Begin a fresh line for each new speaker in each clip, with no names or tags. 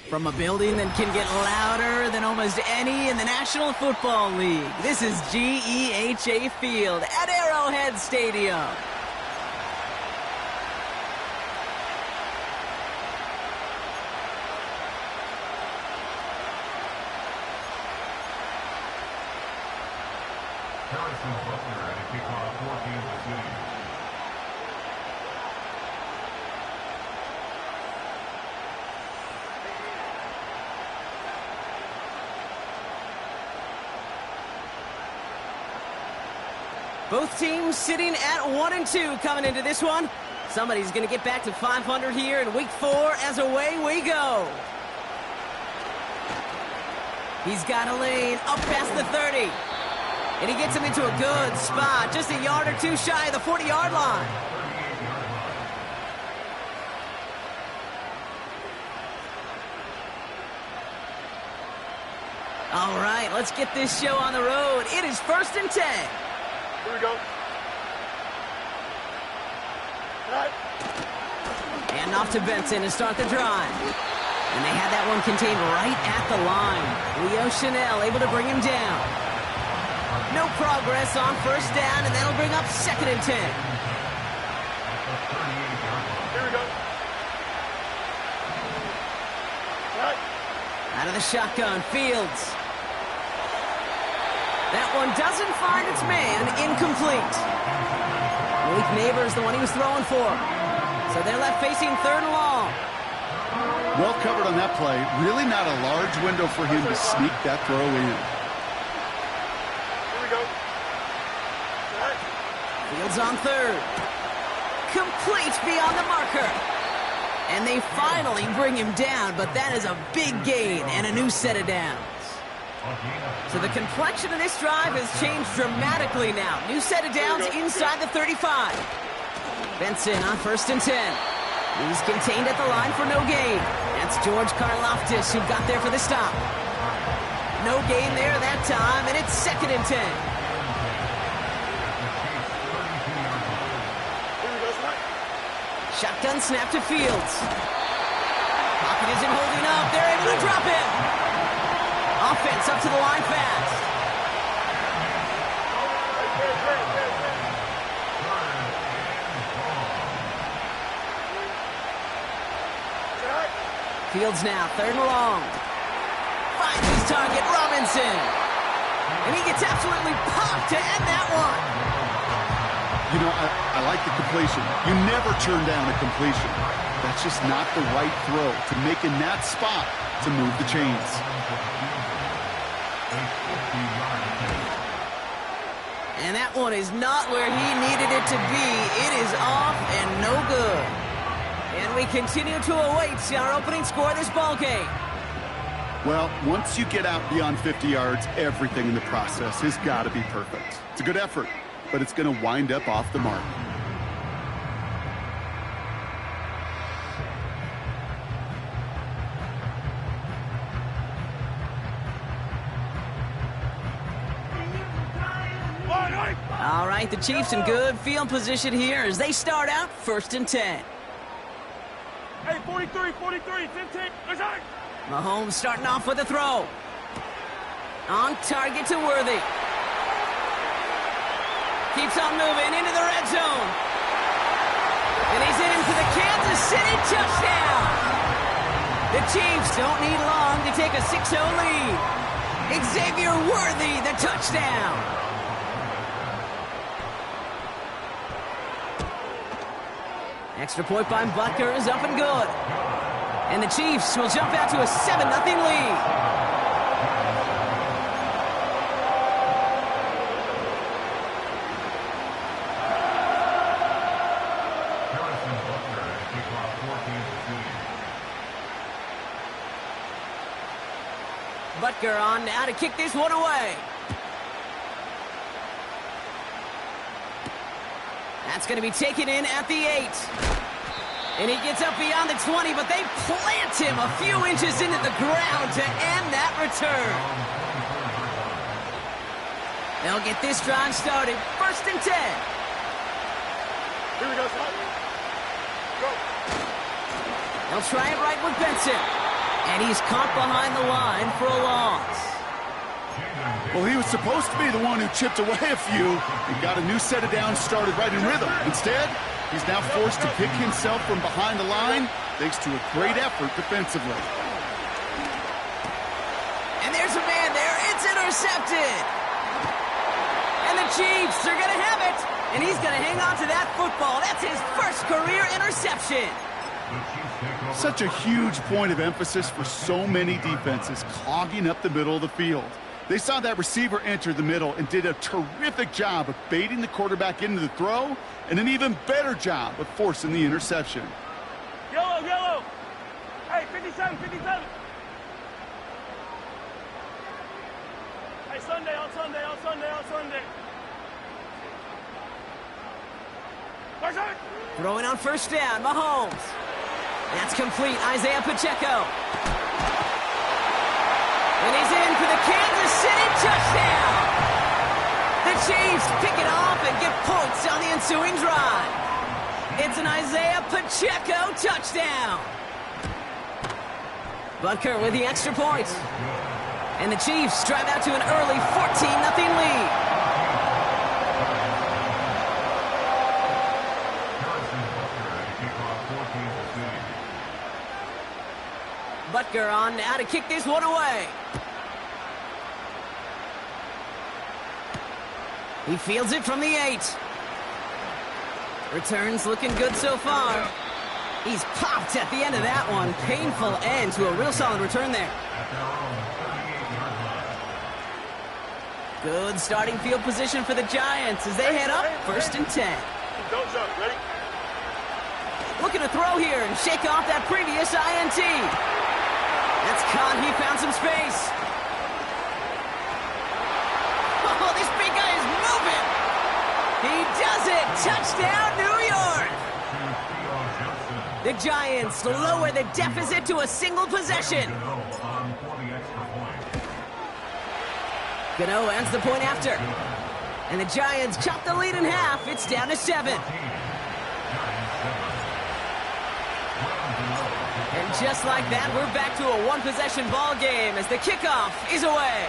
From a building that can get louder than almost any in the National Football League, this is GEHA Field at Arrowhead Stadium.
Harrison Butker at a kickoff for Kansas City.
Both teams sitting at 1-2 coming into this one. Somebody's going to get back to 500 here in week 4 as away we go. He's got a lane up past the 30. And he gets him into a good spot, just a yard or two shy of the 40-yard line. All right, let's get this show on the road. It is 1st and 10.
Here we go. Right.
And off to Benson to start the drive. And they had that one contained right at the line. Leo Chanel able to bring him down. No progress on 1st down, and that'll bring up 2nd and 10.
Here we go. Right.
Out of the shotgun, Fields. That one doesn't find its man, incomplete. Malik Neighbors, the one he was throwing for. So they're left facing 3rd and long.
Well covered on that play. Really not a large window for him to sneak that throw in.
Here we go. Right.
Fields on 3rd. Complete beyond the marker. And they finally bring him down, but that is a big gain and a new set of downs. So the complexion of this drive has changed dramatically now. New set of downs inside the 35. Benson on 1st and 10. He's contained at the line for no gain. That's George Karlaftis who got there for the stop. No gain there that time, and it's 2nd and 10. Shotgun snap to Fields. Pocket isn't holding up. They're able to drop him. Offense up to the line fast. Fields now, 3rd and long. Finds his target, Robinson. And he gets absolutely popped to end that one.
You know, I like the completion. You never turn down a completion. That's just not the right throw to make in that spot to move the chains.
And that one is not where he needed it to be. It is off and no good. And we continue to await our opening score of this ball game.
Well, once you get out beyond 50 yards, everything in the process has got to be perfect. It's a good effort, but it's going to wind up off the mark.
All right, the Chiefs in good field position here as they start out 1st and 10.
Hey, 43, 10, 10.
Mahomes starting off with a throw. On target to Worthy. Keeps on moving into the red zone. And he's in for the Kansas City touchdown. The Chiefs don't need long to take a 6-0 lead. Xavier Worthy, the touchdown. Extra point by Butker is up and good. And the Chiefs will jump out to a 7-0 lead. Butker on now to kick this one away. That's going to be taken in at the 8. And he gets up beyond the 20, but they plant him a few inches into the ground to end that return. They'll get this drive started. 1st and 10.
Here we go, son. Go.
They'll try it right with Benson. And he's caught behind the line for a loss.
Well, he was supposed to be the one who chipped away a few and got a new set of downs started right in rhythm. Instead, he's now forced to pick himself from behind the line thanks to a great effort defensively.
And there's a man there. It's intercepted. And the Chiefs are going to have it. And he's going to hang on to that football. That's his first career interception.
Such a huge point of emphasis for so many defenses, clogging up the middle of the field. They saw that receiver enter the middle and did a terrific job of baiting the quarterback into the throw, and an even better job of forcing the interception.
Yellow, yellow. Hey, 57, 57. Hey, Sunday, on Sunday, on Sunday, on Sunday.
Throwing on 1st down, Mahomes. That's complete, Isaiah Pacheco. And he's in for the Kansas City touchdown. The Chiefs pick it off and get points on the ensuing drive. It's an Isaiah Pacheco touchdown. Butker with the extra point. And the Chiefs drive out to an early 14-0 lead. Butker on now to kick this one away. He fields it from the 8. Returns looking good so far. He's popped at the end of that one. Painful end to a real solid return there. Good starting field position for the Giants as they head up 1st and 10.
Don't jump. Ready?
Looking to throw here and shake off that previous INT. That's caught. He found some space. Oh, this big guy is moving. He does it. Touchdown, New York. The Giants lower the deficit to a single possession. Gano ends the point after. And the Giants chop the lead in half. It's down to 7. And just like that, we're back to a one-possession ball game as the kickoff is away.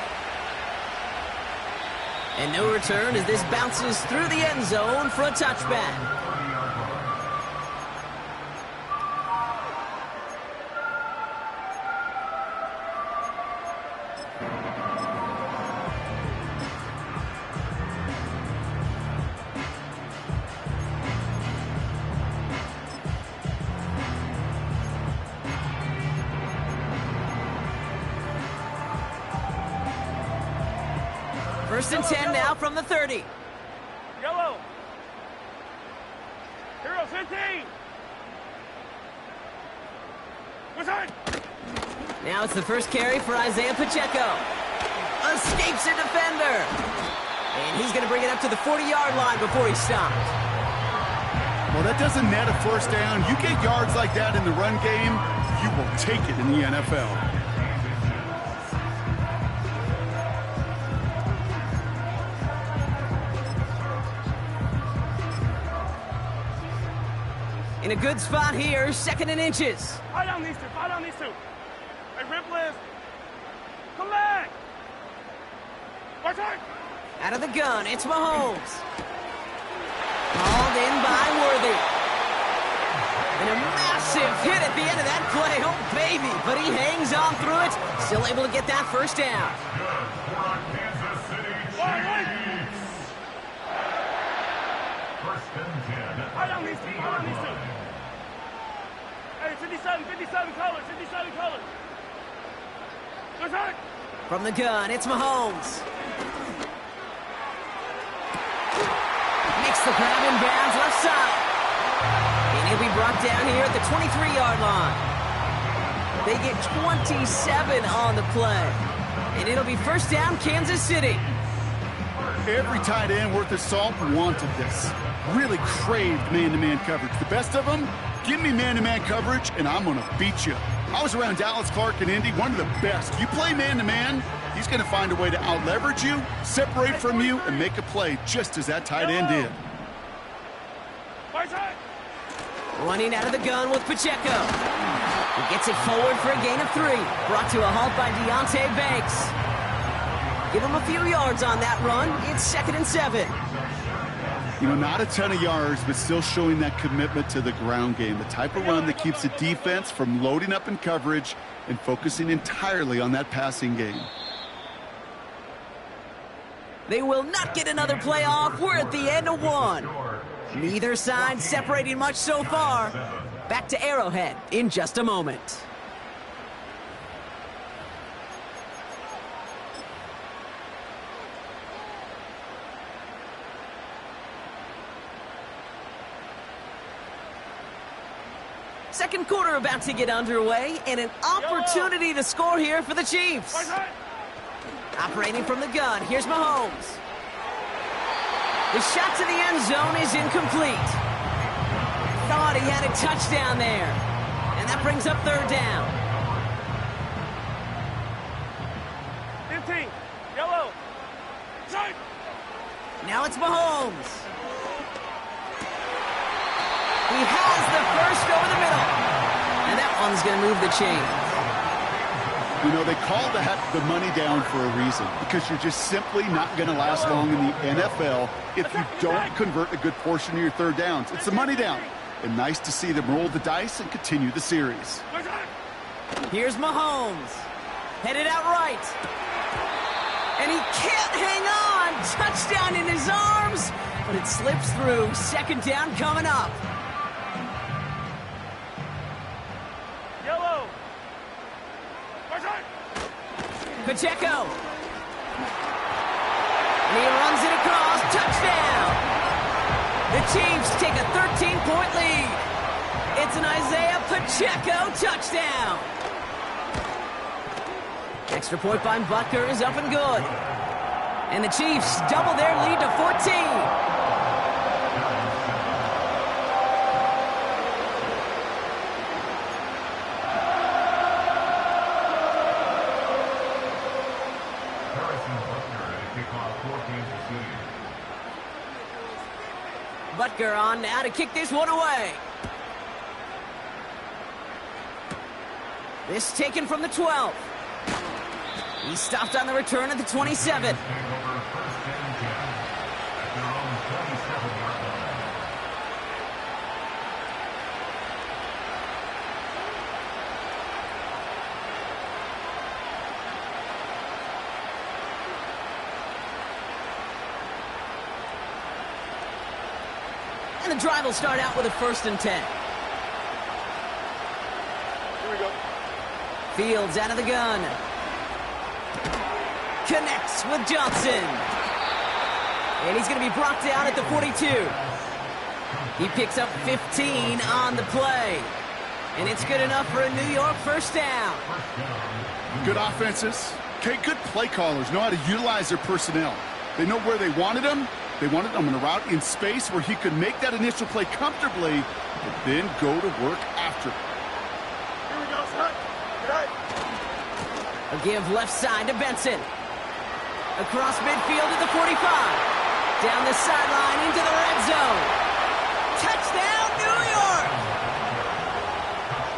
And no return as this bounces through the end zone for a touchback. First and 10 now from the 30.
Yellow. Hero 15. What's
Now it's the first carry for Isaiah Pacheco. Escapes a defender. And he's going to bring it up to the 40-yard line before he stopped.
Well, that doesn't net a first down. You get yards like that in the run game, you will take it in the NFL.
In a good spot here, 2nd and inches.
Fight on these two. Fight on these two. Hey, Ripley. Come back. Watch out.
Out of the gun, it's Mahomes. Called in by Worthy. And a massive hit at the end of that play. Oh, baby. But he hangs on through it. Still able to get that first down.
Fight on these two. Fight on these two. Hey, 57 colors. 57 colors. What's that?
From the gun, it's Mahomes. Makes the grab in bounds left side. And he'll be brought down here at the 23-yard line. They get 27 on the play. And it'll be first down, Kansas City.
Every tight end worth his salt wanted this. Really craved man-to-man coverage. The best of them Give me man-to-man coverage, and I'm going to beat you. I was around Dallas Clark and Indy, one of the best. You play man-to-man, he's going to find a way to out-leverage you, separate from you, and make a play just as that tight end did.
Running out of the gun with Pacheco. He gets it forward for a gain of 3. Brought to a halt by Deonte Banks. Give him a few yards on that run. It's 2nd and 7.
You know, not a ton of yards, but still showing that commitment to the ground game. The type of run that keeps the defense from loading up in coverage and focusing entirely on that passing game.
They will not get another play off. We're at the end of 1. Neither side separating much so far. Back to Arrowhead in just a moment. Second quarter about to get underway, and an opportunity to score here for the Chiefs. Operating from the gun, here's Mahomes. The shot to the end zone is incomplete. Thought he had a touchdown there. And that brings up 3rd down.
15, yellow. Side.
Now it's Mahomes. He has the first over the middle. And that one's going to move the chains.
You know, they call that the money down for a reason, because you're just simply not going to last long in the NFL if you don't convert a good portion of your 3rd downs. It's the money down. And nice to see them roll the dice and continue the series.
Here's Mahomes. Headed out right. And he can't hang on. Touchdown in his arms. But it slips through. 2nd down coming up.
Yellow.
Pacheco. And he runs it across. Touchdown. The Chiefs take a 13-point lead. It's an Isaiah Pacheco touchdown. Extra point by Butker is up and good. And the Chiefs double their lead to 14. Butker on now to kick this one away. This taken from the 12. He stopped on the return at the 27. And the drive will start out with a 1st and 10.
Here we go.
Fields out of the gun. Connects with Johnson. And he's going to be brought down at the 42. He picks up 15 on the play. And it's good enough for a New York 1st down.
Good offenses. Okay, good play callers know how to utilize their personnel. They know where they wanted them. They wanted him on a route in space where he could make that initial play comfortably and then go to work after.
Here we go, son. Right.
A give left side to Benson. Across midfield to the 45. Down the sideline into the red zone. Touchdown, New York!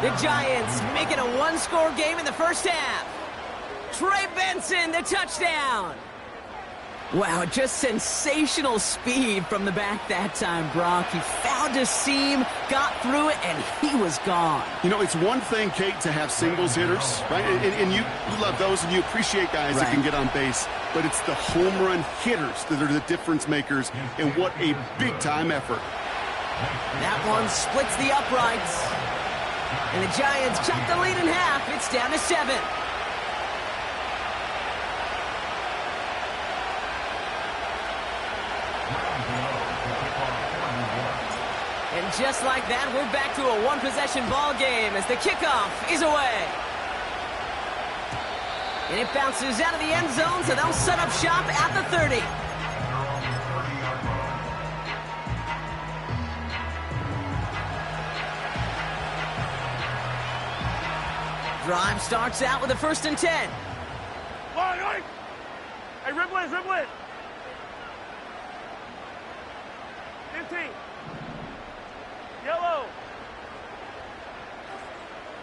The Giants make it a 1-score game in the 1st half. Trey Benson, the touchdown. Wow, just sensational speed from the back that time, Brock. He found a seam, got through it, and he was gone.
You know, it's one thing, Kate, to have singles hitters, right? And you love those, and you appreciate guys that can get on base. But it's the home run hitters that are the difference makers, and what a big-time effort.
That one splits the uprights. And the Giants chop the lead in half. It's down to 7. And just like that, we're back to a 1-possession ball game as the kickoff is away. And it bounces out of the end zone, so they'll set up shop at the 30. Drive starts out with a 1st and 10.
Line. Hey, rip blitz. 15. Yellow.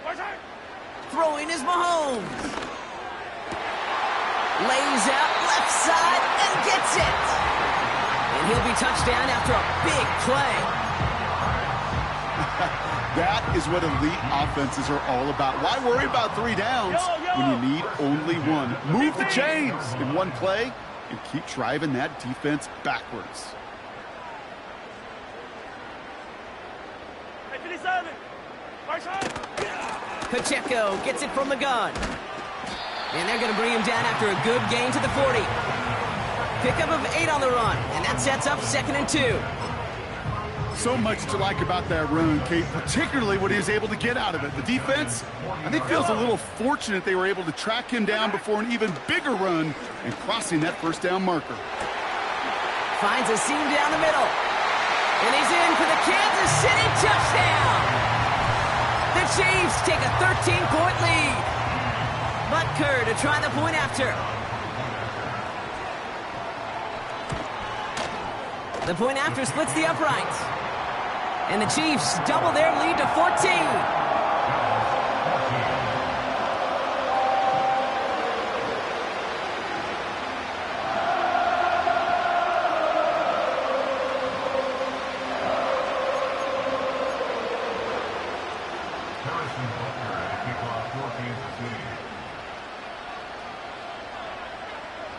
Right side.
Throwing is Mahomes. Lays out left side and gets it. And he'll be touchdown after a big play.
That is what elite offenses are all about. Why worry about 3 downs when you need only one? Move the chains in one play and keep driving that defense backwards.
Hey, 57. Right side.
Pacheco gets it from the gun. And they're going to bring him down after a good gain to the 40. Pickup of 8 on the run, and that sets up 2nd and 2.
So much to like about that run, Kate, particularly what he was able to get out of it. The defense, I think, feels a little fortunate they were able to track him down before an even bigger run and crossing that 1st down marker.
Finds a seam down the middle. And he's in for the Kansas City touchdown. The Chiefs take a 13-point lead. Butker to try the point after. The point after splits the uprights. And the Chiefs double their lead to 14.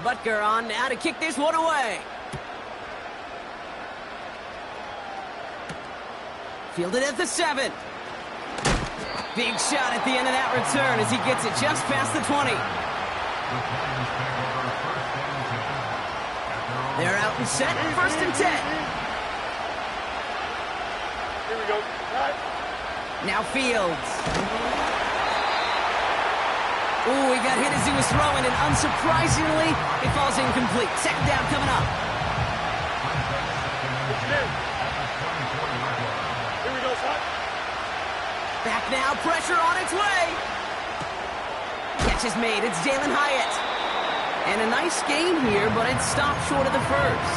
Butker on now to kick this one away. Fielded at the 7. Big shot at the end of that return as he gets it just past the 20. They're out and set, 1st and 10.
Here we go. Right.
Now Fields. Ooh, he got hit as he was throwing, and unsurprisingly, it falls incomplete. 2nd down coming up.
Here we go, son.
Back now, pressure on its way. Catch is made, it's Jalen Hyatt. And a nice gain here, but it stopped short of the 1st.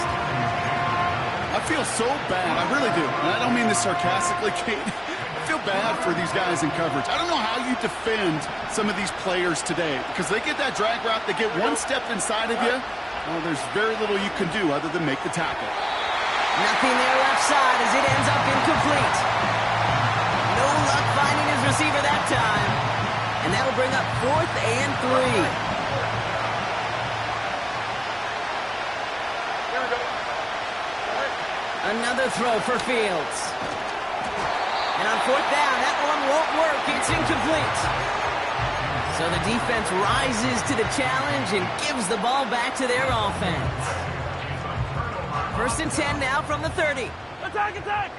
I feel so bad, I really do. And I don't mean this sarcastically, Kate. I feel bad for these guys in coverage. I don't know how you defend some of these players today because they get that drag route, they get one step inside of you. Well, there's very little you can do other than make the tackle.
Nothing there left side as it ends up incomplete. No luck finding his receiver that time. And that'll bring up 4th and 3.
Here we go.
Another throw for Fields. And on 4th down, that one won't work. It's incomplete. So the defense rises to the challenge and gives the ball back to their offense. 1st and 10 now from the 30.
Attack, attack!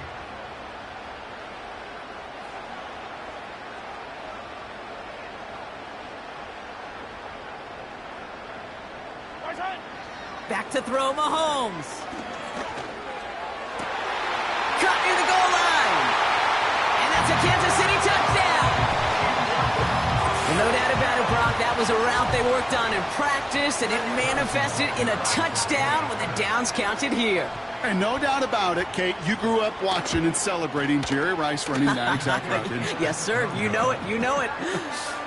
Right side.
Back to throw Mahomes. Cut near the goal line. And that's a Kansas City touchdown. And no doubt about it, Brock, that was a route they worked on in practice, and it manifested in a touchdown with the downs counted here.
And no doubt about it, Kate, you grew up watching and celebrating Jerry Rice running that exact route, didn't you?
Yes, sir. You know it. You know it.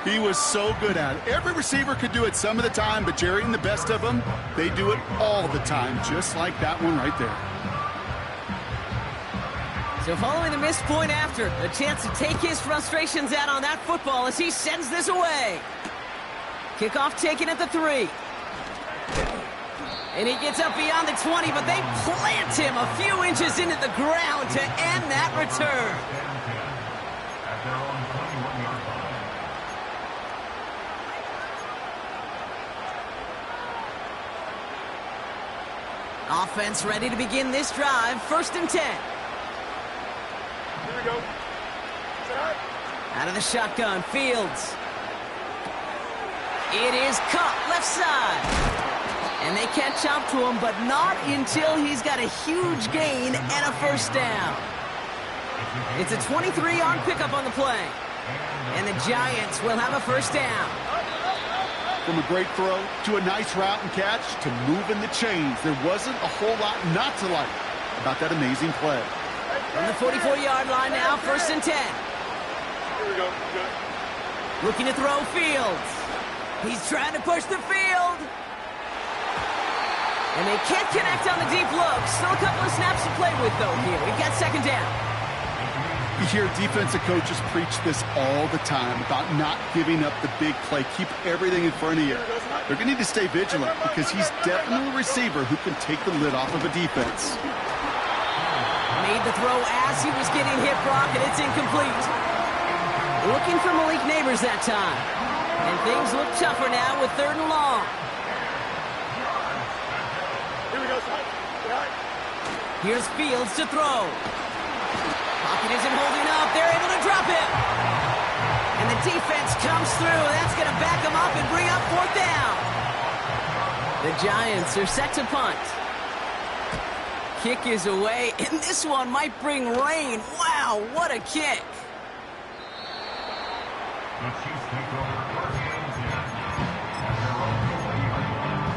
He was so good at it. Every receiver could do it some of the time, but Jerry and the best of them, they do it all the time, just like that one right there.
So following the missed point after, a chance to take his frustrations out on that football as he sends this away. Kickoff taken at the 3. And he gets up beyond the 20, but they plant him a few inches into the ground to end that return. Offense ready to begin this drive. 1st and 10.
Here we go. Set.
Out of the shotgun, Fields. It is caught left side. And they catch up to him, but not until he's got a huge gain and a 1st down. It's a 23-yard pickup on the play. And the Giants will have a first down.
From a great throw to a nice route and catch to moving the chains, there wasn't a whole lot not to like about that amazing play.
From the 44-yard line now, 1st and 10.
Here we go. Good.
Looking to throw Fields. He's trying to push the field. And they can't connect on the deep look. Still a couple of snaps to play with, though, here. We've got 2nd down.
You hear defensive coaches preach this all the time about not giving up the big play. Keep everything in front of you. They're going to need to stay vigilant because he's definitely a receiver who can take the lid off of a defense.
Made the throw as he was getting hit, Brock, and it's incomplete. Looking for Malik Neighbors that time. And things look tougher now with 3rd and long.
Here we go, son. Behind.
Here's Fields to throw. Pocket isn't holding up. They're able to drop it. And the defense comes through. That's going to back them up and bring up 4th down. The Giants are set to punt. Kick is away, and this one might bring rain. Wow, what a kick.
The Chiefs take over 1st and 10 at their own 40-yard line.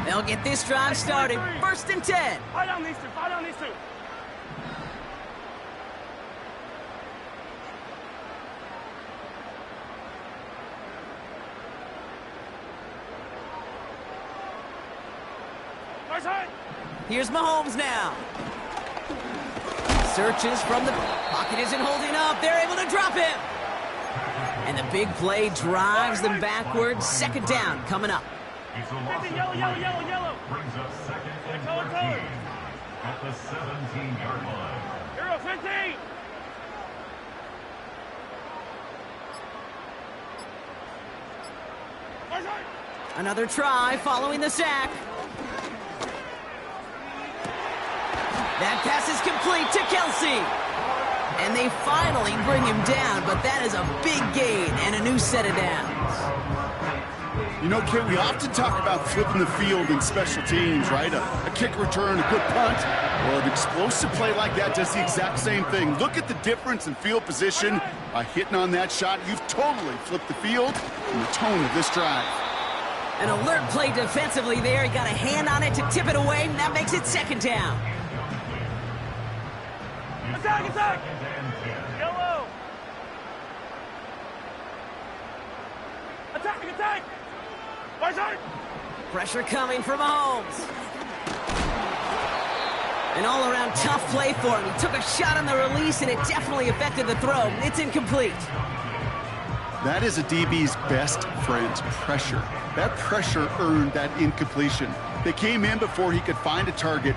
They'll get this drive started. 1st and 10.
Fight on these two. Fight on these two. Nice hit.
Here's Mahomes now. Searches from the pocket isn't holding up. They're able to drop him. And the big play drives them backwards. 2nd down coming up.
It's a loss of 3.
Yellow.
Brings up 2nd and
Color.
13 at the 17-yard line.
Hero 15. Nice hit.
Another try following the sack. That pass is complete to Kelsey. And they finally bring him down, but that is a big gain and a new set of downs.
You know, Kent, we often talk about flipping the field in special teams, right? A kick return, a good punt. Well, an explosive play like that does the exact same thing. Look at the difference in field position. By hitting on that shot, you've totally flipped the field and the tone of this drive.
An alert play defensively there. He got a hand on it to tip it away, and that makes it 2nd down.
Attack. Yellow. Attack. Nice hit.
Pressure coming from Mahomes. An all-around tough play for him. He took a shot on the release, and it definitely affected the throw. It's incomplete.
That is a DB's best friend, pressure. That pressure earned that incompletion. They came in before he could find a target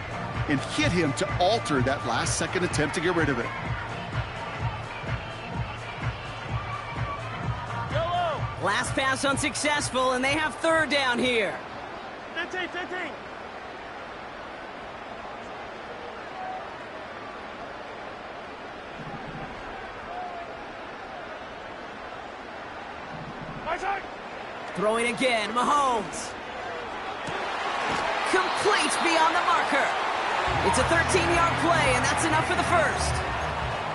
and hit him to alter that last-second attempt to get rid of it.
Yellow.
Last pass unsuccessful, and they have 3rd down here.
15. Nice hit.
Throwing again, Mahomes. Complete beyond the marker. It's a 13-yard play, and that's enough for the 1st.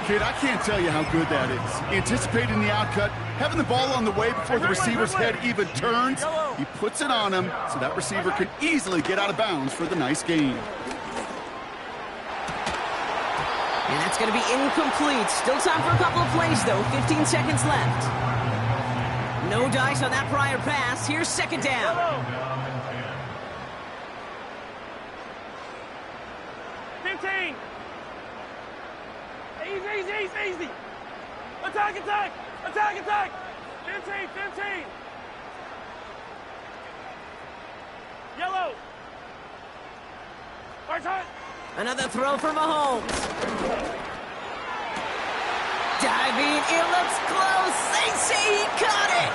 Kid, I can't tell you how good that is. Anticipating the outcut, having the ball on the way before the receiver's head even turns. He puts it on him so that receiver can easily get out of bounds for the nice gain.
And that's going to be incomplete. Still time for a couple of plays, though. 15 seconds left. No dice on that prior pass. Here's 2nd down.
Yellow. 15. Easy. Attack. 15. Yellow. Nice hit.
Another throw for Mahomes. Diving, it looks close. They say he caught it.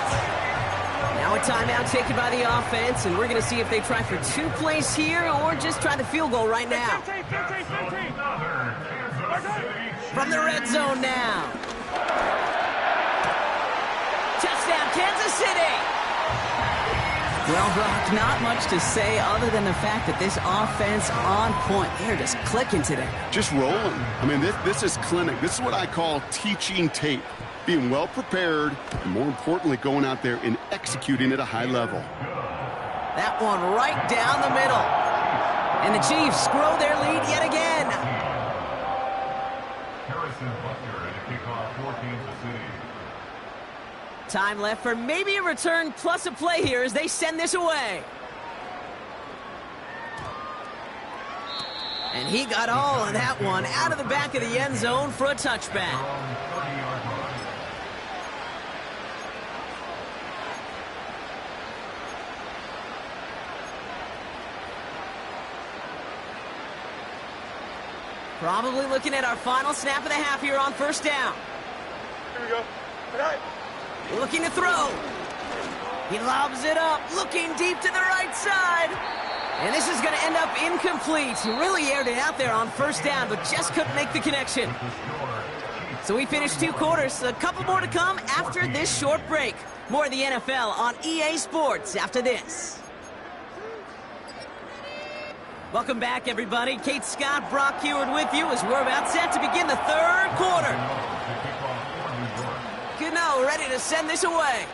Now a timeout taken by the offense, and we're going to see if they try for 2 plays here or just try the field goal right now.
15.
From the red zone now. Touchdown, Kansas City. Well, Brock, not much to say other than the fact that this offense on point. They're just clicking today.
Just rolling. I mean, this is clinic. This is what I call teaching tape. Being well prepared, and more importantly, going out there and executing at a high level.
That one right down the middle. And the Chiefs grow their lead yet again.
Harrison Butker and a kickoff for Kansas City.
Time left for maybe a return plus a play here as they send this away. And he got all of that one out of the back of the end zone for a touchback.
From 30-yard line.
Probably looking at our final snap of the half here on first down.
Here we go. All right.
Looking to throw. He lobs it up, looking deep to the right side. And this is going to end up incomplete. He really aired it out there on first down, but just couldn't make the connection. So we finished 2 quarters. A couple more to come after this short break. More of the NFL on EA Sports after this. Welcome back, everybody. Kate Scott, Brock Huard with you as we're about set to begin the 3rd quarter. Gano ready to send this away.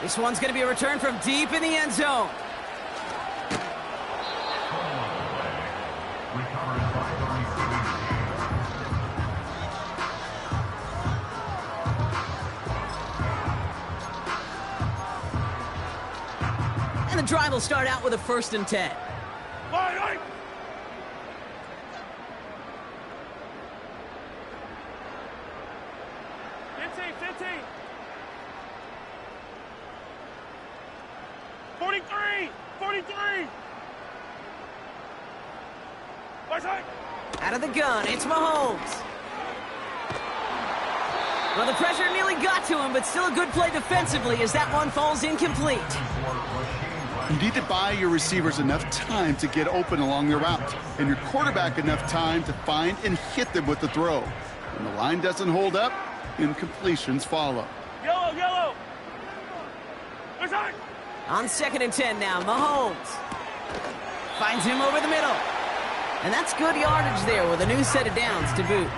This one's going to be a return from deep in the end zone. And the drive will start out with a 1st and 10.
Line. 15. 43. Right side.
Out of the gun, it's Mahomes. Well, the pressure nearly got to him, but still a good play defensively as that one falls incomplete.
You need to buy your receivers enough time to get open along their route, and your quarterback enough time to find and hit them with the throw. When the line doesn't hold up, incompletions follow.
Yellow. Right side.
On 2nd and 10 now, Mahomes finds him over the middle. And that's good yardage there with a new set of downs to boot.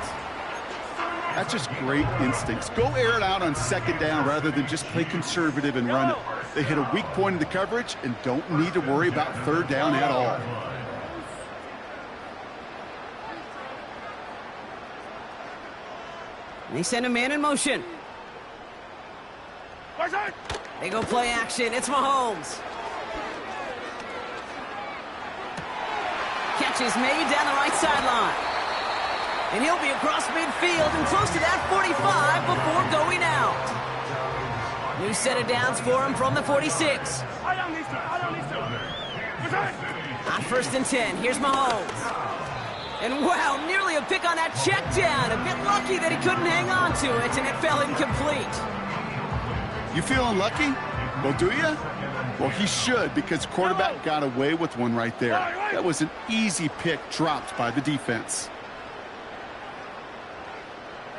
That's just great instincts. Go air it out on 2nd down rather than just play conservative and run it. They hit a weak point in the coverage and don't need to worry about 3rd down at all.
They send a man in motion.
Right side.
They go play action. It's Mahomes. Catch is made down the right sideline. And he'll be across midfield and close to that 45 before going out. New set of downs for him from the 46.
I don't need to. Right side.
On 1st and 10, here's Mahomes. And wow, nearly a pick on that check down. A bit lucky that he couldn't hang on to it, and it fell incomplete.
You feeling lucky? Well, do you? Well, he should, because quarterback got away with one right there. That was an easy pick dropped by the defense.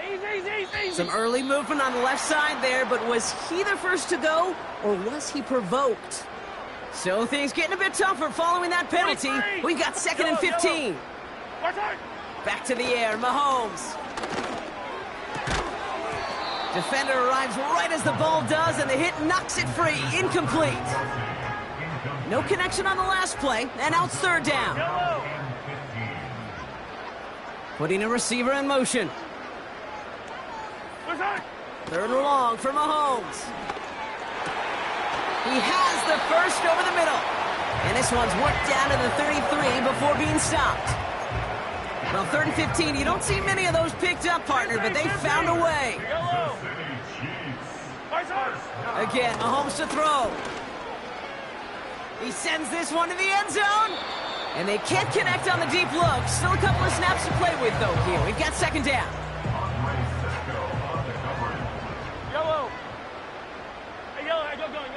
Easy.
Some early movement on the left side there, but was he the first to go, or was he provoked? So things getting a bit tougher following that penalty. We've got 2nd and 15.
Right side.
Back to the air, Mahomes. Defender arrives right as the ball does, and the hit knocks it free. Incomplete. No connection on the last play, and now it's 3rd down.
Yellow.
Putting a receiver in motion.
Right side.
3rd and long for Mahomes. He has the first over the middle. And this one's worked down to the 33 before being stopped. Well, 3rd and 15, you don't see many of those picked up, partner, but they found a way.
Yellow. Right side.
Again, Mahomes to throw. He sends this one to the end zone. And they can't connect on the deep look. Still a couple of snaps to play with, though, here. We've got 2nd down.
Yellow. Hey, yellow. Go going.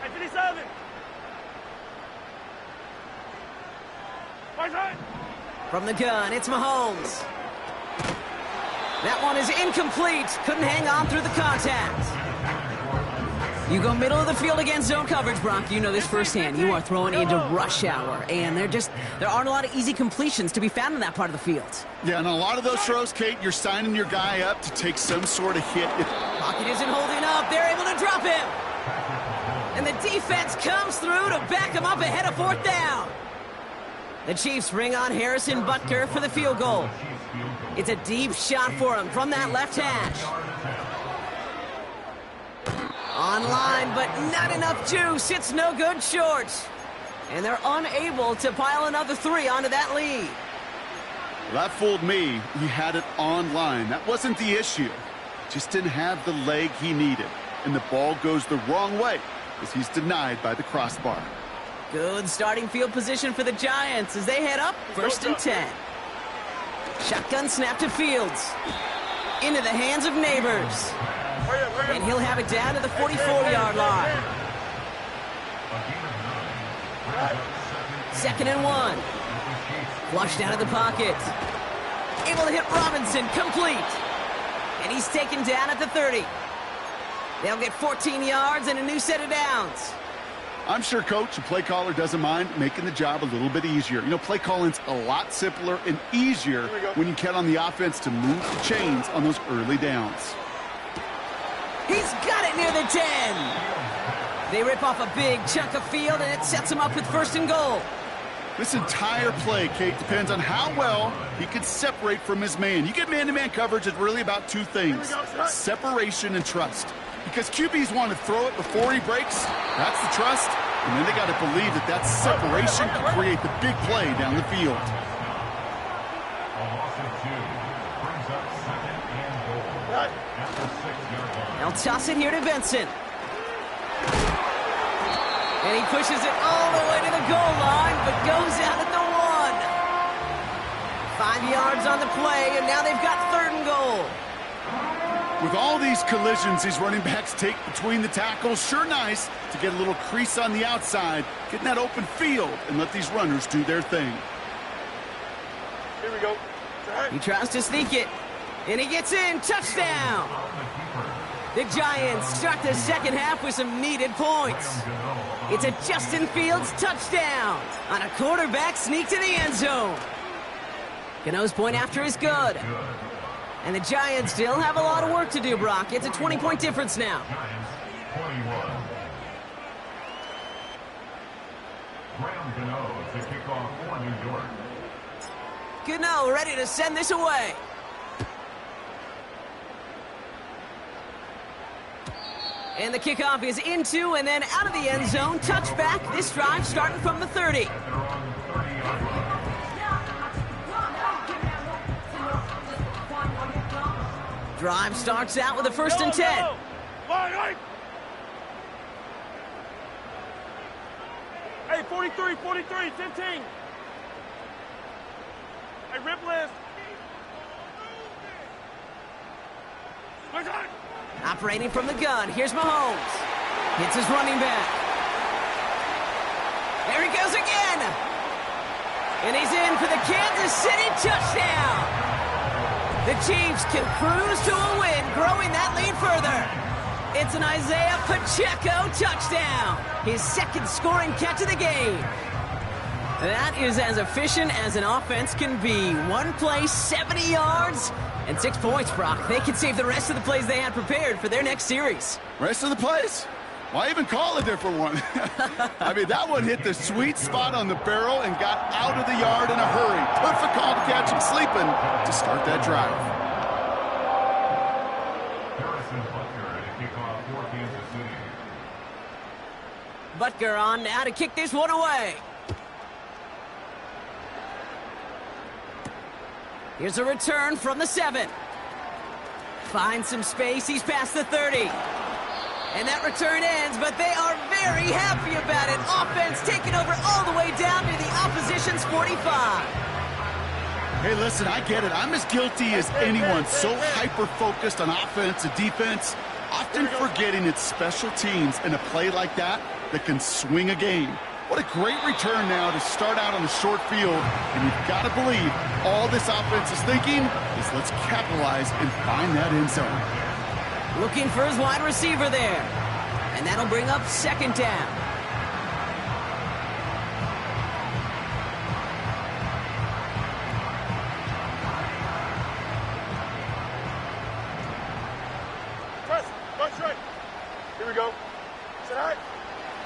Hey, 57. Right side.
From the gun, it's Mahomes. That one is incomplete. Couldn't hang on through the contact. You go middle of the field against zone coverage, Brock. You know this firsthand. You are throwing into rush hour, and there aren't a lot of easy completions to be found in that part of the field.
Yeah, and a lot of those throws, Kate, you're signing your guy up to take some sort of hit.
Pocket isn't holding up. They're able to drop him. And the defense comes through to back him up ahead of 4th down. The Chiefs bring on Harrison Butker for the field goal. It's a deep shot for him from that left hash. Online, but not enough juice. It's no good short. And they're unable to pile another 3 onto that lead.
Well, that fooled me. He had it online. That wasn't the issue. Just didn't have the leg he needed. And the ball goes the wrong way as he's denied by the crossbar.
Good starting field position for the Giants as they head up 1st and 10. Shotgun snap to Fields. Into the hands of Neighbors. And he'll have it down to the 44-yard line. 2nd and 1. Flushed out of the pocket. Able to hit Robinson, complete. And he's taken down at the 30. They'll get 14 yards and a new set of downs.
I'm sure Coach, the play caller, doesn't mind making the job a little bit easier. You know, play calling's a lot simpler and easier when you count on the offense to move the chains on those early downs.
He's got it near the 10. They rip off a big chunk of field, and it sets him up with 1st and goal.
This entire play, Kate, depends on how well he can separate from his man. You get man-to-man coverage, it's really about 2 things, separation and trust. Because QBs want to throw it before he breaks, that's the trust, and then they got to believe that that separation can create the big play down the field.
A loss of 2 brings up 2nd and goal at the 6-yard line.
They'll toss it here to Vincent. And he pushes it all the way to the goal line, but goes out at the 1. 5 yards on the play, and now they've got 3rd and goal.
With all these collisions these running backs take between the tackles, sure nice to get a little crease on the outside, get in that open field, and let these runners do their thing.
Here we go.
He tries to sneak it, and he gets in. Touchdown! The Giants start the second half with some needed points. It's a Justin Fields touchdown on a quarterback sneak to the end zone. Gano's point after is good. And the Giants still have a lot of work to do, Brock. It's a 20-point difference now.
Giants 21. Graham Gano to kick off for New York.
Gano ready to send this away. And the kickoff is into and then out of the end zone. Touchback. This drive starting from the 30. Drive starts out with a 1st and 10.
Line. Hey, 43, 15. Hey, rip list.
Operating from the gun. Here's Mahomes. Hits his running back. There he goes again. And he's in for the Kansas City touchdown. The Chiefs can cruise to a win, growing that lead further. It's an Isaiah Pacheco touchdown. His 2nd scoring catch of the game. That is as efficient as an offense can be. 1 play, 70 yards, and 6 points, Brock. They can save the rest of the plays they had prepared for their next series.
Rest of the plays? Why even call a different one? I mean, that one hit the sweet spot on the barrel and got out of the yard in a hurry. Perfect call to catch him sleeping to start that drive.
Harrison Butker to kick off for Kansas City.
Butker on now to kick this one away. Here's a return from the 7. Finds some space. He's past the 30. And that return ends, but they are very happy about it. Offense taking over all the way down to the opposition's 45.
Hey, listen, I get it. I'm as guilty as anyone. So hyper-focused on offense and defense, often forgetting it's special teams in a play like that that can swing a game. What a great return now to start out on the short field. And you've got to believe all this offense is thinking is let's capitalize and find that end zone.
Looking for his wide receiver there. And that'll bring up second down.
Here we go. Sit high.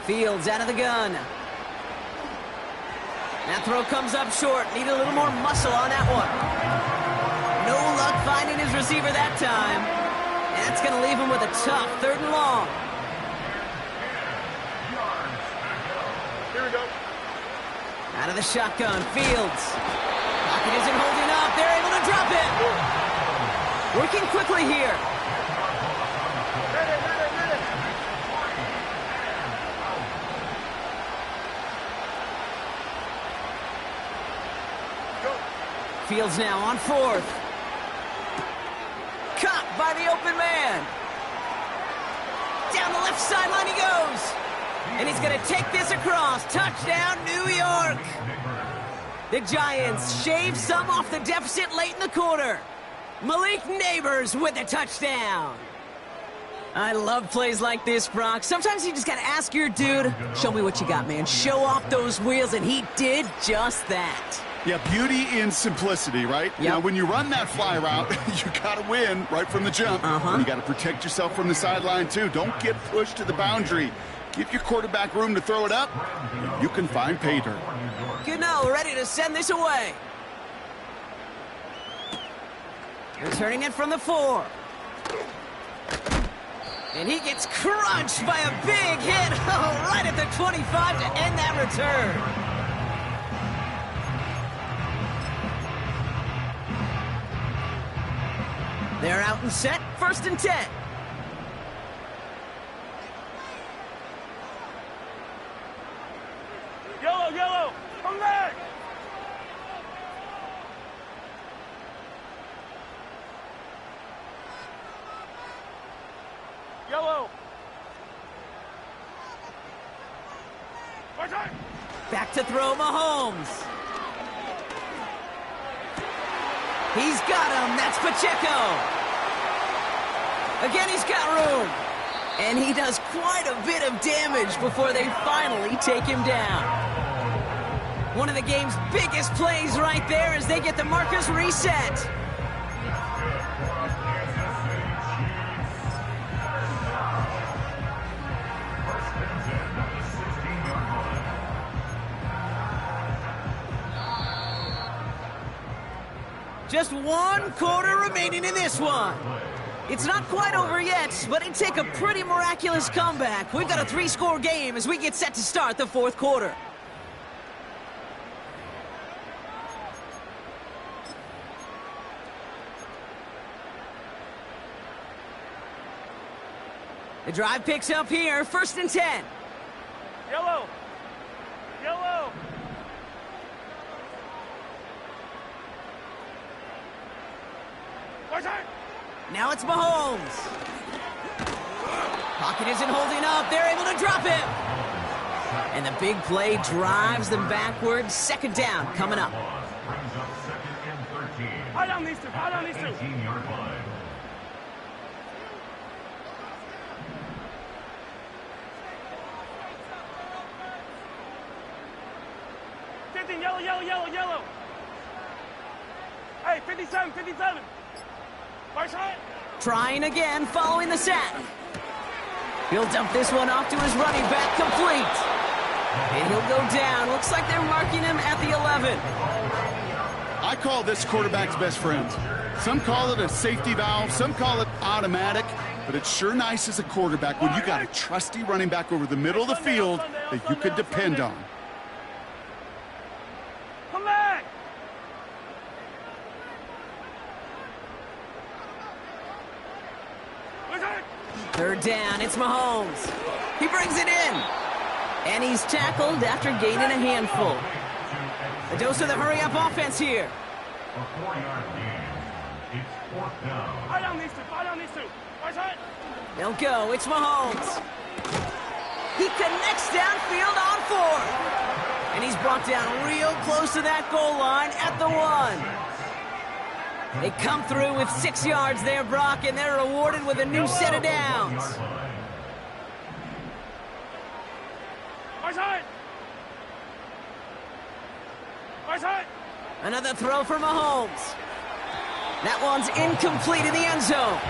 Fields out of the gun. That throw comes up short. Need a little more muscle on that one. No luck finding his receiver that time. That's going to leave him with a tough 3rd and long.
Here we go.
Out of the shotgun, Fields. Pocket isn't holding up. They're able to drop it. Working quickly here. Fields now on 4th. Caught by the open man. Down the left sideline he goes. And he's going to take this across. Touchdown, New York. The Giants shave some off the deficit late in the quarter. Malik Neighbors with a touchdown. I love plays like this, Brock. Sometimes you just got to ask your dude, show me what you got, man. Show off those wheels, and he did just that.
Yeah, beauty in simplicity, right?
Yep.
Now, when you run that fly route, you got to win right from the jump. You got to protect yourself from the sideline, too. Don't get pushed to the boundary. Give your quarterback room to throw it up, and you can find pay dirt.
Gano ready to send this away. Returning it from the 4. And he gets crunched by a big hit right at the 25 to end that return. They're out and set, 1st and 10.
Yellow, come back! Yellow!
Back to throw, Mahomes. He's got him. That's Pacheco. Again, he's got room. And he does quite a bit of damage before they finally take him down. One of the game's biggest plays right there as they get the markers reset. Just 1 quarter remaining in this one. It's not quite over yet, but it'd take a pretty miraculous comeback. We've got a 3-score game as we get set to start the 4th quarter. The drive picks up here, 1st and 10.
Yellow!
Now it's Mahomes. Pocket isn't holding up. They're able to drop it. And the big play drives them backwards. 2nd down coming up.
Brings up 2nd and 13.
I don't need to.
18-yard line.
Yellow. Hey, 57. Right side.
Trying again following the sack. He'll dump this one off to his running back, complete. And he'll go down. Looks like they're marking him at the 11.
I call this quarterback's best friend. Some call it a safety valve, some call it automatic, but it's sure nice as a quarterback when you got a trusty running back over the middle of the field that you could depend on.
Come back.
3rd down, it's Mahomes. He brings it in. And he's tackled after gaining a handful. A dose of the hurry-up offense here.
A 4-yard gain. It's 4th down.
I don't need to. Right side.
They'll go. It's Mahomes. He connects downfield on 4. And he's brought down real close to that goal line at the 1. They come through with 6 yards there, Brock, and they're rewarded with a new set of downs. Another throw for Mahomes. That one's incomplete in the end zone.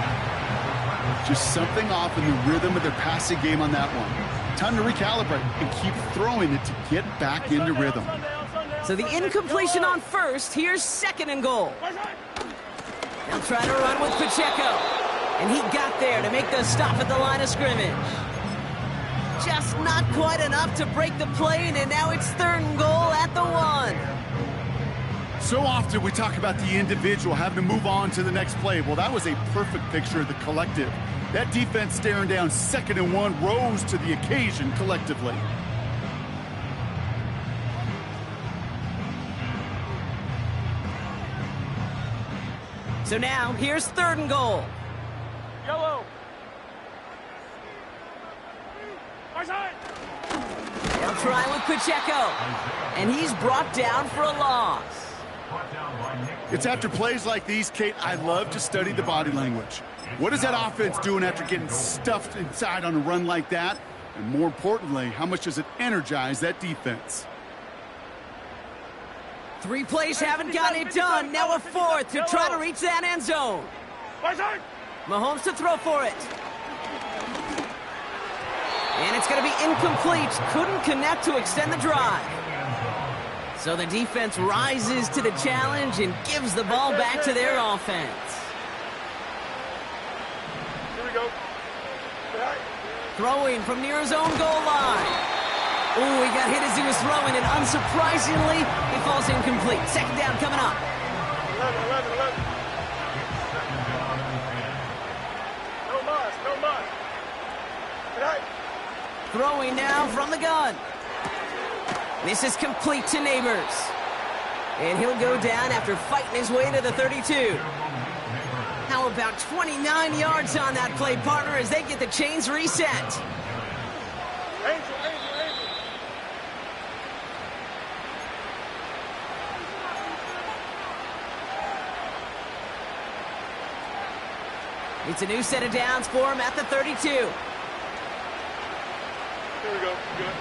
Just something off in the rhythm of their passing game on that one. Time to recalibrate and keep throwing it to get back into rhythm.
So the incompletion on first. Here's 2nd and goal. They'll try to run with Pacheco. And he got there to make the stop at the line of scrimmage. Just not quite enough to break the play, and now it's 3rd and goal at the 1.
So often we talk about the individual having to move on to the next play. Well, that was a perfect picture of the collective. That defense staring down 2nd and 1 rose to the occasion collectively.
So now, here's 3rd and goal.
Yellow.
They'll try with Pacheco. And he's brought down for a loss.
It's after plays like these, Kate, I love to study the body language. What is that offense doing after getting stuffed inside on a run like that? And more importantly, how much does it energize that defense?
3 plays haven't gotten it done. Now a 4th to try to reach that end zone. Mahomes to throw for it. And it's going to be incomplete. Couldn't connect to extend the drive. So the defense rises to the challenge and gives the ball back to their offense.
Here we go.
Throwing from near his own goal line. Ooh, he got hit as he was throwing, and unsurprisingly, he falls incomplete. 2nd down coming up.
11. No muss.
Throwing now from the gun. This is complete to Neighbors. And he'll go down after fighting his way to the 32. How about 29 yards on that play, partner, as they get the chains reset.
Angel.
It's a new set of downs for him at the 32.
Here we go. Good.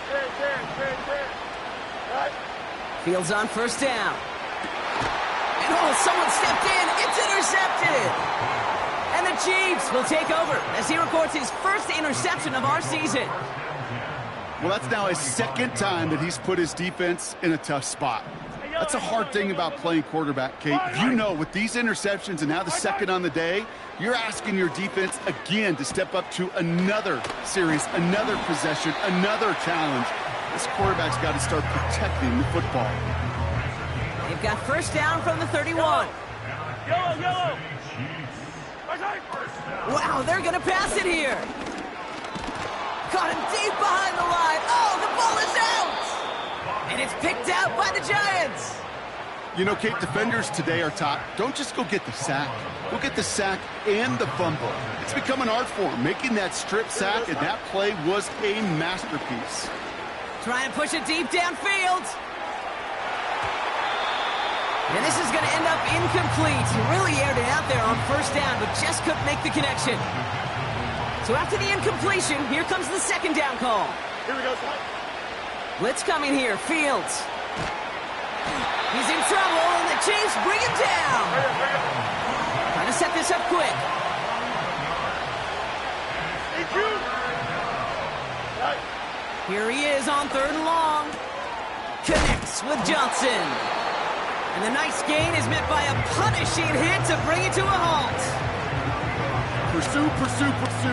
Hey, right.
Fields on 1st down. And someone stepped in. It's intercepted. And the Chiefs will take over as he records his 1st interception of our season.
Well, that's now his 2nd time that he's put his defense in a tough spot. That's a hard thing about playing quarterback, Kate. You know, with these interceptions and now the 2nd on the day, you're asking your defense again to step up to another series, another possession, another challenge. This quarterback's got to start protecting the football.
They've got 1st down from the 31.
Yellow.
Wow, they're going to pass it here. Caught him deep behind the line. Oh, the ball is out. And it's picked out by the Giants.
You know, Kate, defenders today are taught, don't just go get the sack. Go get the sack and the fumble. It's become an art form, making that strip sack, and that play was a masterpiece.
Trying to push it deep downfield. And this is going to end up incomplete. He really aired it out there on 1st down, but just couldn't make the connection. So after the incompletion, here comes the 2nd down call.
Here we go, son.
Blitz coming here. Fields. He's in trouble, and the Chiefs bring him down. Trying to set this up quick. Here he is on 3rd and long. Connects with Johnson. And the nice gain is met by a punishing hit to bring it to a halt.
Pursue.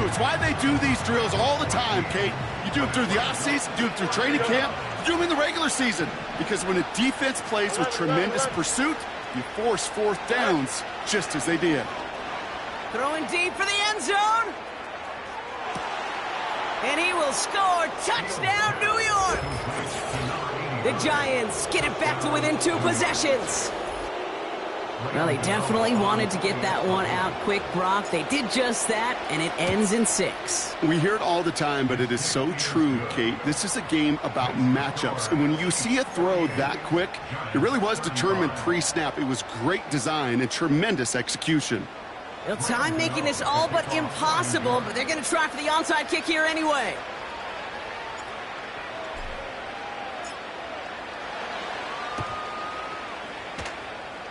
It's why they do these drills all the time, Kate. You do them through the offseason, you do them through training camp, you do them in the regular season. Because when a defense plays with tremendous pursuit, you force 4th downs just as they did.
Throwing deep for the end zone. And he will score. Touchdown, New York. The Giants get it back to within 2 possessions. Well, they definitely wanted to get that one out quick, Brock. They did just that, and it ends in 6.
We hear it all the time, but it is so true, Kate. This is a game about matchups. And when you see a throw that quick, it really was determined pre-snap. It was great design and tremendous execution.
Well, time making this all but impossible, but they're going to try for the onside kick here anyway.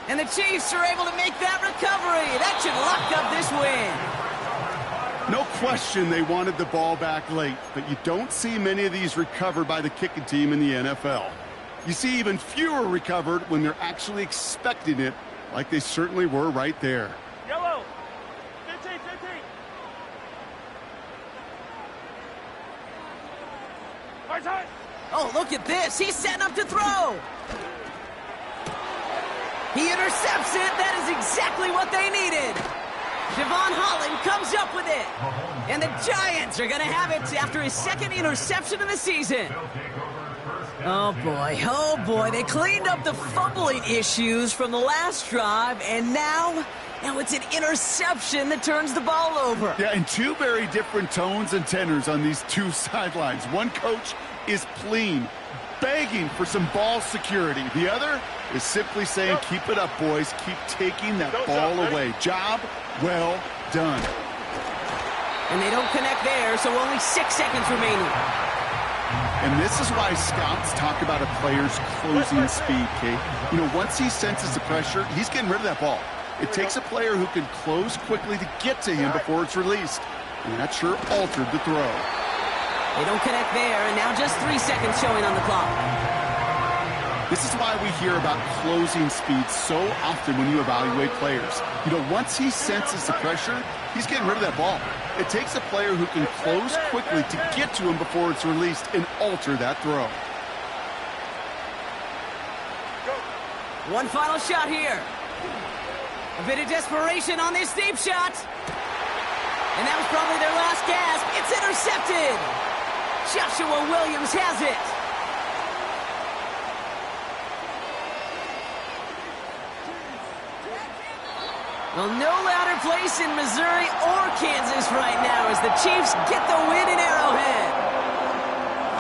And the Chiefs are able to make that recovery. That should lock up this win.
No question they wanted the ball back late, but you don't see many of these recovered by the kicking team in the NFL. You see even fewer recovered when they're actually expecting it, like they certainly were right there.
Yellow. 15. Hard time.
Oh, look at this. He's setting up to throw. He intercepts it. That is exactly what they needed. Javon Holland comes up with it. And the Giants are going to have it after his second interception of the season. Oh, boy. They cleaned up the fumbling issues from the last drive, and now it's an interception that turns the ball over.
Yeah, and two very different tones and tenors on these two sidelines. One coach is pleading, begging for some ball security. The other is simply saying, keep it up, boys. Keep taking that ball away. Job well done.
And they don't connect there, so only 6 seconds remaining.
And this is why scouts talk about a player's closing speed, Kate. You know, once he senses the pressure, he's getting rid of that ball. It takes a player who can close quickly to get to him before it's released. And that sure altered the throw.
They don't connect there, and now just 3 seconds showing on the clock.
This is why we hear about closing speed so often when you evaluate players. You know, once he senses the pressure, he's getting rid of that ball. It takes a player who can close quickly to get to him before it's released and alter that throw.
One final shot here. A bit of desperation on this deep shot. And that was probably their last gasp. It's intercepted. Joshua Williams has it. Well, no louder place in Missouri or Kansas right now as the Chiefs get the win in Arrowhead.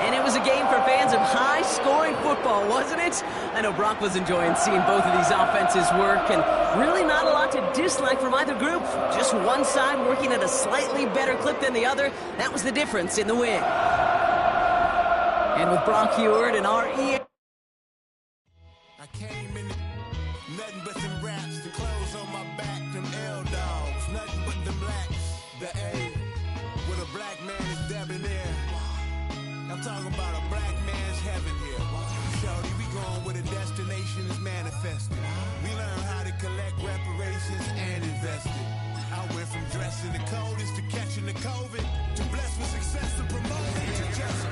And it was a game for fans of high-scoring football, wasn't it? I know Brock was enjoying seeing both of these offenses work, and really not a lot to dislike from either group. Just one side working at a slightly better clip than the other. That was the difference in the win. And with Brock Huard and R.E.
I came in nothing but some raps, the clothes on my back, them L-dogs, nothing but them blacks, the A, with a black man is debonair. I'm talking about a black man's heaven here. Shorty, we going where the destination is manifested. We learn how to collect reparations and invest it. I went from dressing the coldest to catching the COVID, to blessed with success and promoting to just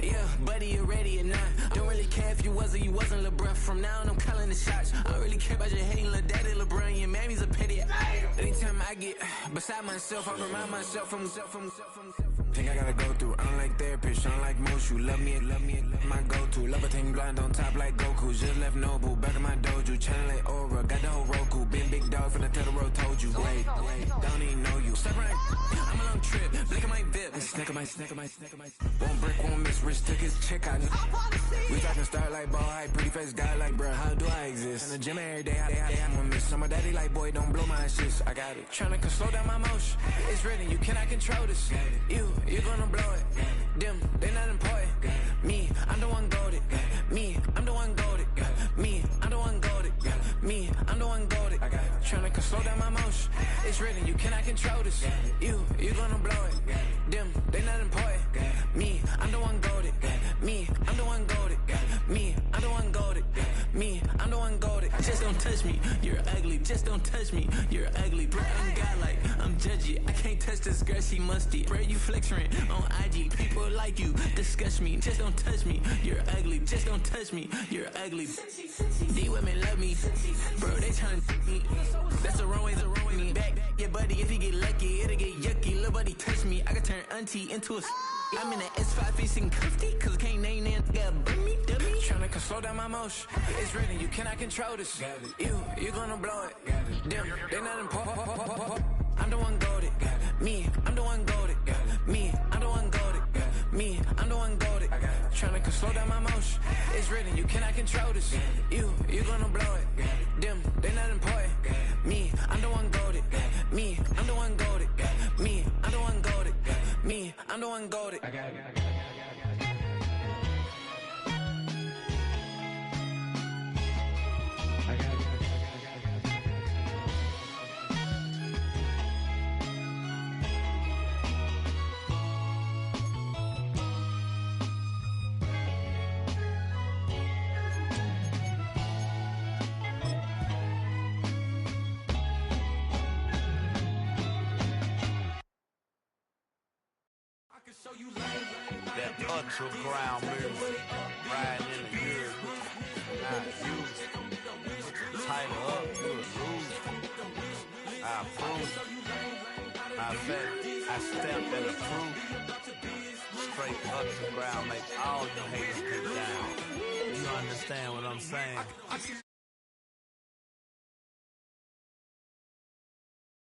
Yeah, buddy, you ready or not? Don't really care if you was or you wasn't LeBron. From now on, I'm calling the shots. I don't really care about your hating little daddy LeBron. Your mammy's a pity. Anytime I get beside myself, I remind myself from Think I gotta go through. I don't like therapists, I don't like most. You love me, my go-to. Love a thing blind on top like Goku. Just left Nobu, back in my dojo. Channel like Aura, got the whole Roku. Been big dog from the tell the road, told you. Wait, don't even know you. Step right, I'm a long trip. Blick at my VIP. Snack of my. One brick, one miss. Rich took his check out. We talking start like ball hype. Pretty face guy like, bruh, how do I exist? In the gym every day, I'm a miss. I'm a daddy like, boy, don't blow my assist. I got it. Tryna slow down my motion. It's written, you cannot control this. You gonna blow it. Them, they not important. Me, I'm the one goated. Me, I'm the one goated. Me, I'm the one goated. Me, I'm the one goated. I got it. Tryna slow down my motion. It's written, you cannot control this. You gonna blow it. Them, they not important. Me, I'm the one goated. Me, I'm the one goated. Me, I'm the one goated. Me, I'm the one goated. Just don't touch me, you're ugly. Just don't touch me, you're ugly. Bro, I'm godlike, I'm judgy. I can't touch this girl, she musty. Bro, you flexing on IG. People like you disgust me. Just don't touch me, you're ugly. Just don't touch me, you're ugly. These women love me, bro, they tryna me. That's the wrong way, Back your buddy, if he get lucky, it'll get yucky. Little buddy touch me, I can turn auntie into a I'm in the S5 facing cuffy, cause can't name that gotta bring me, dummy. Tryna slow down my motion. It's written, you cannot control this. You gonna blow it. Them, they not important. I'm the one goated. Me, I'm the one goated. Me, I'm the one goated. Me, I'm the one goated. Tryna slow down my motion. It's written, you cannot control this. You gonna blow it. Them, they not important. Me, I'm the one goated. Me, I'm the one goated. Me, I'm the one goated. Me, I'm the one goated.
That ultra ground music, riding in the years, not used. Tighten up, you would lose. I approve. I bet I stepped and approved. Straight ultra ground make all you haters get down. You understand what I'm saying?